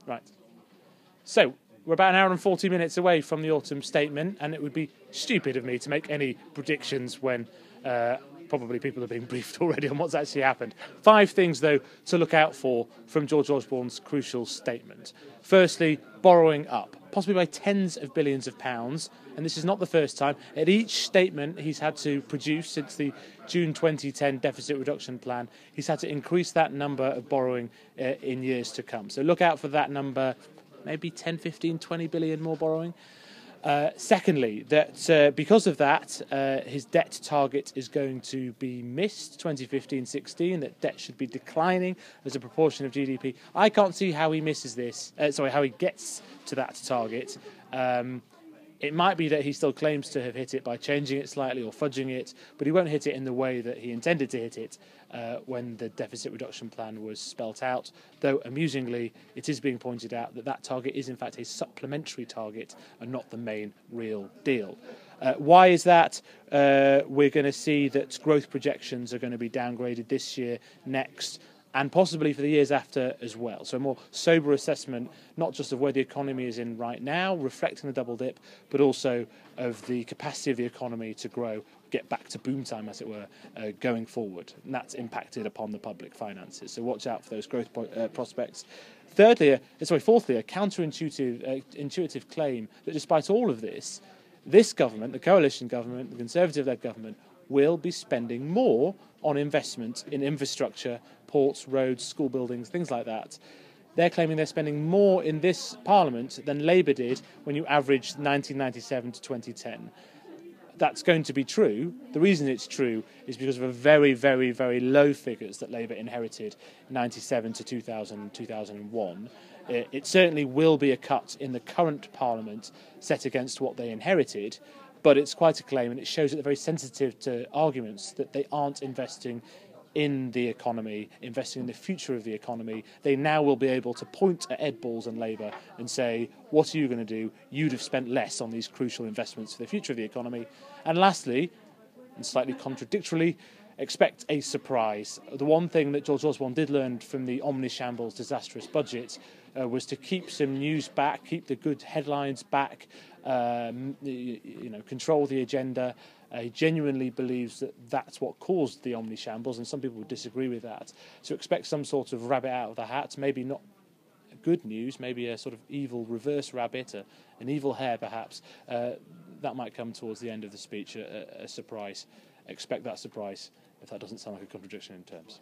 Right. So, we're about an hour and 40 minutes away from the autumn statement, and it would be stupid of me to make any predictions when probably people are being briefed already on what's actually happened. 5 things, though, to look out for from George Osborne's crucial statement. Firstly, borrowing up, possibly by tens of billions of pounds, and this is not the first time. At each statement he's had to produce since the June 2010 deficit reduction plan, he's had to increase that number of borrowing in years to come. So look out for that number, maybe 10, 15, 20 billion more borrowing. Secondly, that because of that, his debt target is going to be missed 2015-16, that debt should be declining as a proportion of GDP. I can't see how he misses this, how he gets to that target. It might be that he still claims to have hit it by changing it slightly or fudging it, but he won't hit it in the way that he intended to hit it when the deficit reduction plan was spelt out, though amusingly it is being pointed out that that target is in fact a supplementary target and not the main real deal. Why is that? We're going to see that growth projections are going to be downgraded this year, next, and possibly for the years after as well. So a more sober assessment, not just of where the economy is in right now, reflecting the double dip, but also of the capacity of the economy to grow, get back to boom time, as it were, going forward. And that's impacted upon the public finances. So watch out for those growth prospects. Fourthly, a counterintuitive intuitive claim that despite all of this, this government, the coalition government, the Conservative-led government, will be spending more on investment in infrastructure, ports, roads, school buildings, things like that. They're claiming they're spending more in this Parliament than Labour did when you averaged 1997 to 2010. That's going to be true. The reason it's true is because of a very, very, very low figures that Labour inherited 97 to 2000, 2001. It certainly will be a cut in the current Parliament set against what they inherited, but it's quite a claim, and it shows that they're very sensitive to arguments that they aren't investing in the economy, investing in the future of the economy. They now will be able to point at Ed Balls and Labour and say, what are you going to do? You'd have spent less on these crucial investments for the future of the economy. And lastly, and slightly contradictorily, expect a surprise. The one thing that George Osborne did learn from the omnishambles disastrous budget was to keep some news back, keep the good headlines back, control the agenda. He genuinely believes that that's what caused the omnishambles, and some people would disagree with that. So expect some sort of rabbit out of the hat, maybe not good news, maybe a sort of evil reverse rabbit, an evil hare perhaps. That might come towards the end of the speech, a surprise. Expect that surprise, if that doesn't sound like a contradiction in terms.